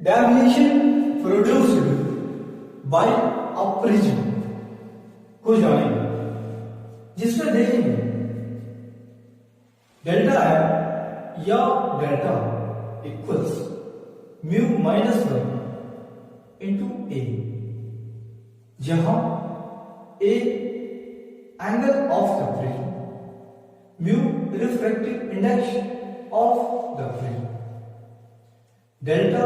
Deviation produced by a prism को जानेंगे, जिसमें देखेंगे डेल्टा एम या delta equals mu minus one into A, जहां A angle of the prism, mu refractive index of the prism, delta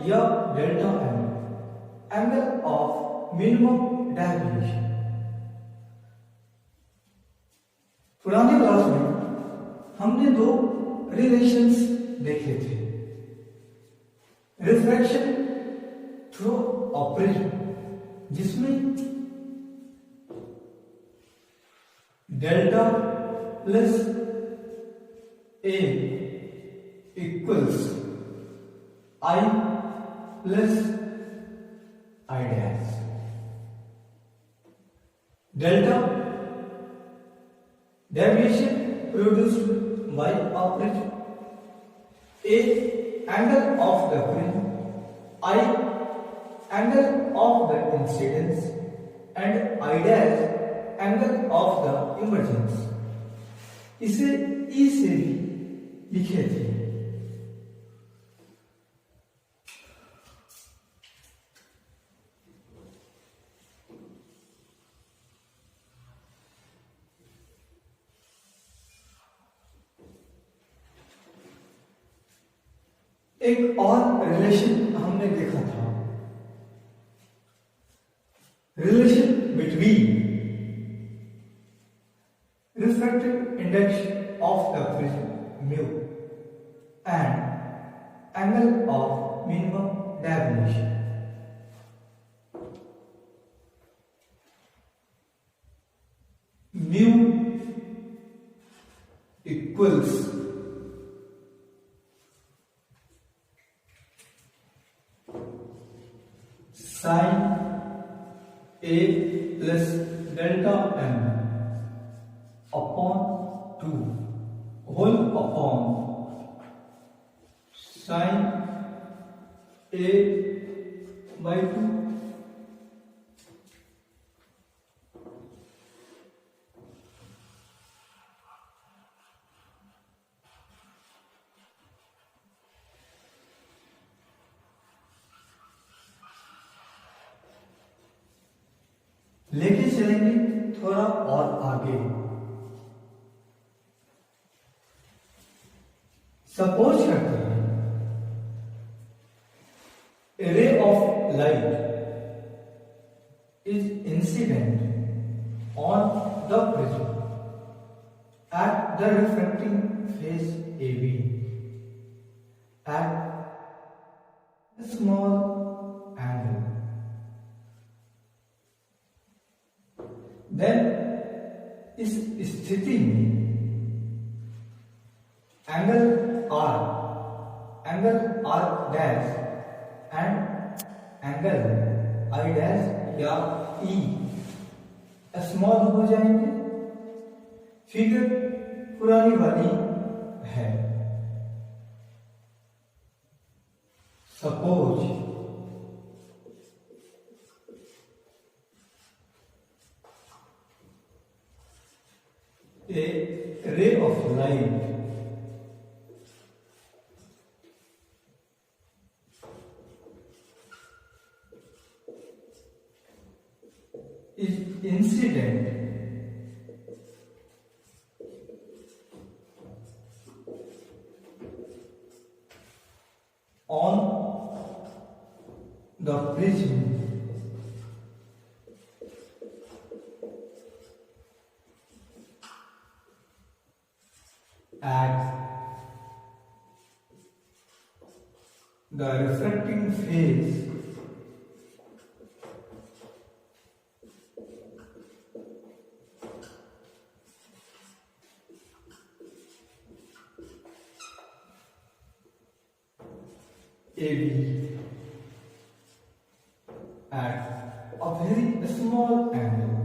या delta M angle of minimum deviation. पुरानी class में हमने दो रिलेशंस देखे थे, रिफ्रैक्शन थ्रू अ प्रिज्म, जिसमें delta plus A equals I plus I dash. Delta deviation produced by a prism, A angle of the prism, I angle of the incidence and i dash angle of the emergence. इसे ई से भी लिखे थे। एक और relation हमने देखा था, relation between refractive index of the prism mu and angle of minimum deviation. Mu equals sin A plus delta m upon 2 whole upon sin A by 2 लेके चलेंगे थोड़ा और आगे। सपोज करते हैं a ray of light is incident on the prism at the refracting phase AB at a small angle. Then इस स्थिति में angle R dash and angle I dash या E स्मॉल हो जाएंगे। फिगर पुरानी वाली है। Suppose a ray of light is incident on the prism at the refracting phase AB at a very small angle.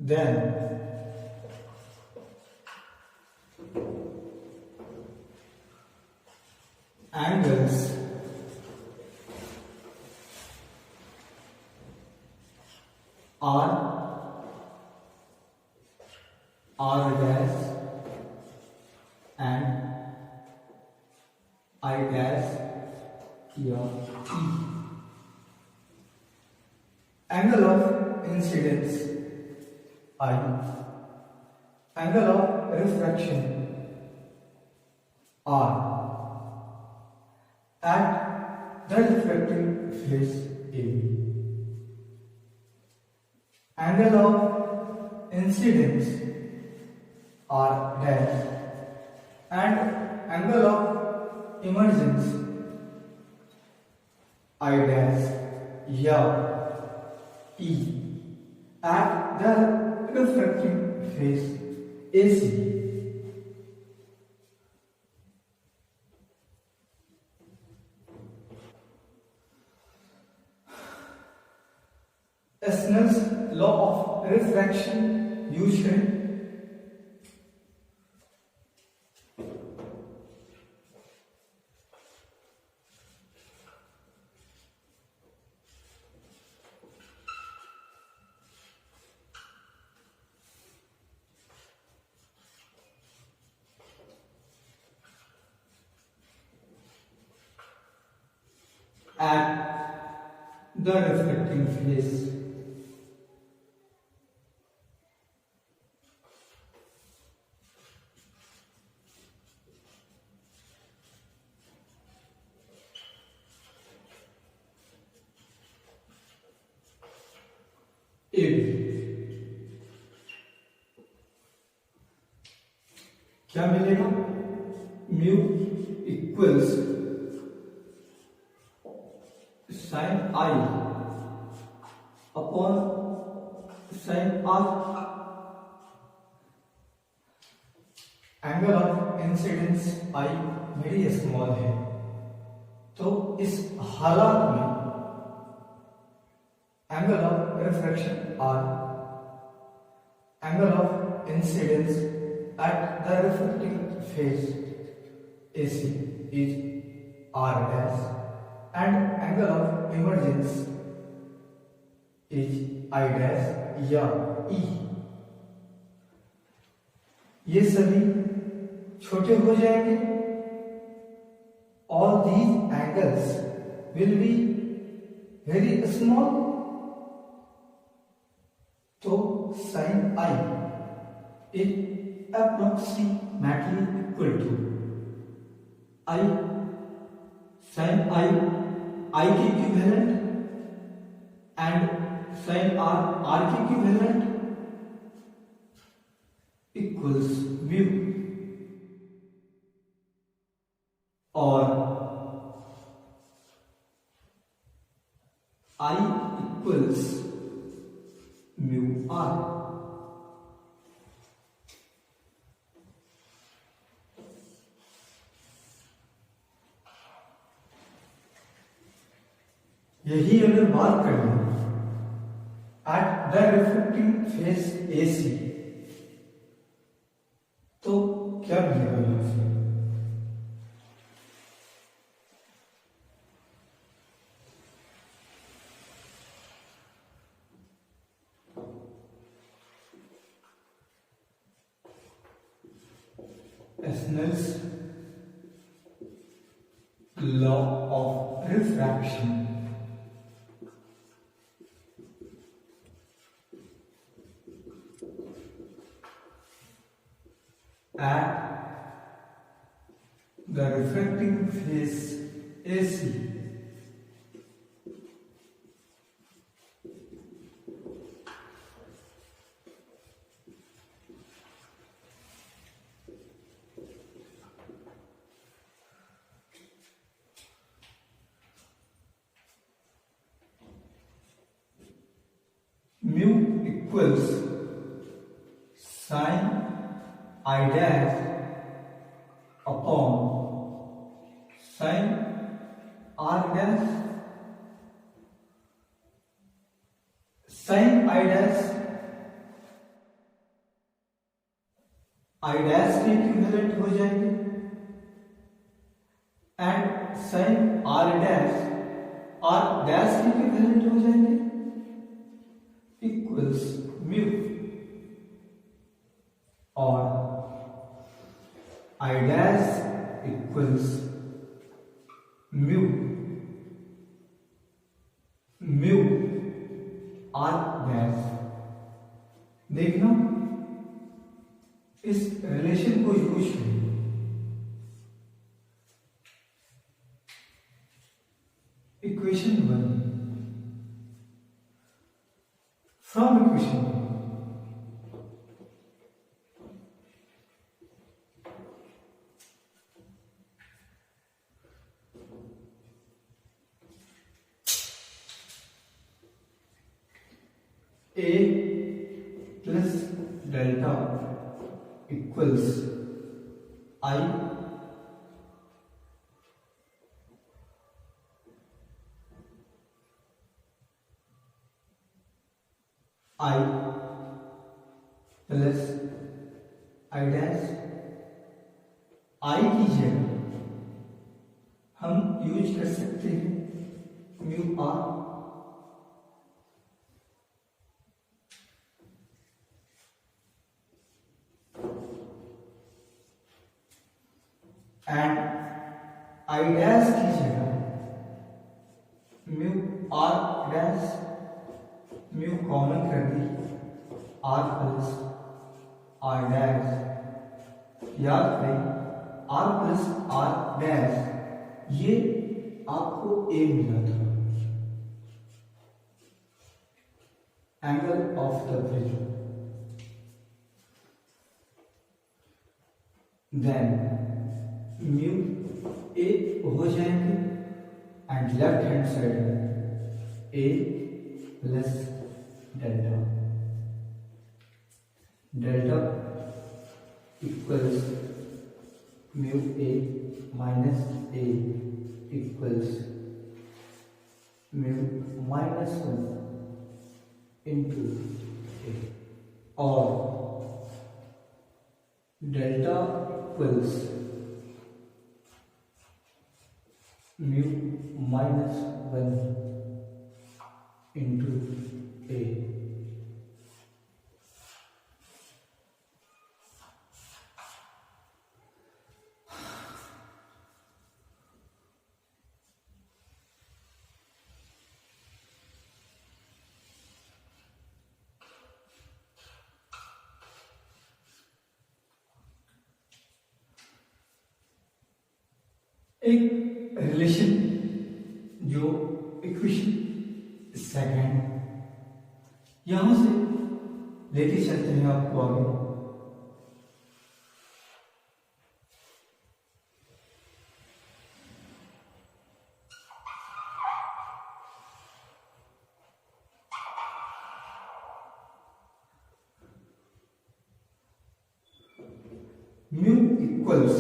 then angles R, R dash and I dash here E. Angle of incidence I, angle of refraction R at the refracting face AB. Angle of incidence R dash and angle of emergence I dash here E at the refracting face AC. Snell's law of refraction usually at the reflecting face if क्या मिलेगा mu equals sine i upon sine r. Angle of incidence i very small है तो इस हालात में angle of refraction R, angle of incidence at the reflecting face AC is R dash and angle of emergence is I dash या E. ये सभी छोटे हो जाएंगे. All these angles will be very small. तो sin I is approximately equal to I sin I की equivalent and sin R की equivalent equals mu और I equals mu R. यही अगर बात करें at the reflecting face AC तो क्या मिलेगा यहां से? Snell's law of refraction at the refracting face AC mu equals sin I dash upon sin R dash. Sin I dash i dash के इक्विवेलेंट हो जाएंगे एंड साइन आर डैश के equivalent हो जाएंगे इक्वल्स म्यू और i dash equals mu r dash. देखना इस relation को यूज करें। Equation 1 from equation 1 A plus delta equals I plus I dash। I की जगह हम यूज कर सकते हैं mu r and i dash की जगह mu r dash. Mu common कर दी आर प्लस आर डैश। याद करें आर प्लस आर डैश ये आपको ए मिला था angle of the prism. Then mu A हो जाएंगे एंड लेफ्ट हैंड साइड में A plus delta equals mu A minus A equals mu minus 1 into A और delta equals mu minus 1 into A. एक relation जो equation second यहां से लेके चलते हैं आपको आगे। Mu equals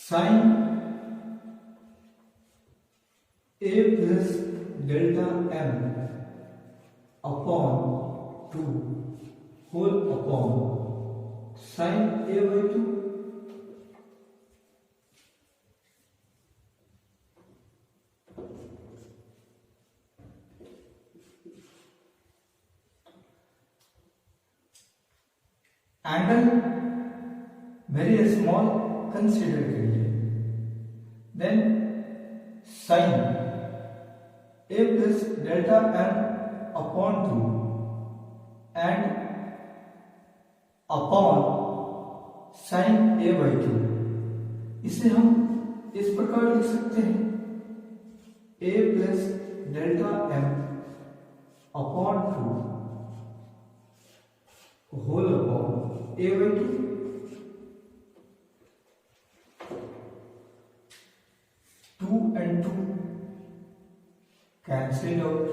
sine A plus delta M upon 2 whole upon sine A by 2 angle very small consider करिए। Then sine A plus delta M upon 2 and upon sine A by 2। इसे हम इस प्रकार लिख सकते हैं A plus delta M upon 2 whole upon A by 2। Two and two cancel out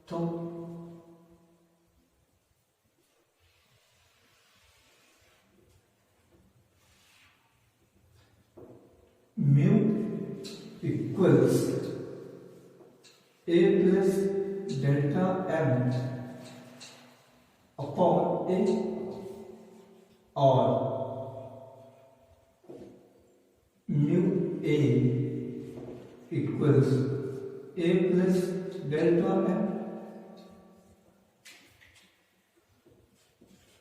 तो mu equals ए plus delta M upon ए और mu a equals A plus delta m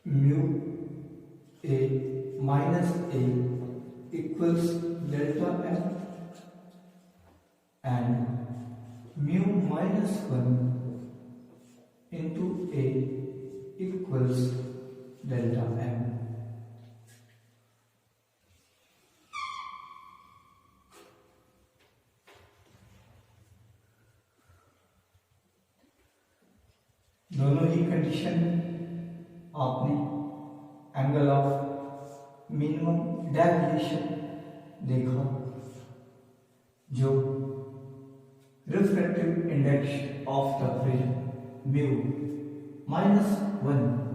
mu A minus A equals delta m and mu minus 1 into a equals delta m. दोनों ही condition आपने angle of minimum deviation देखा, जो refractive index of the prism mu -1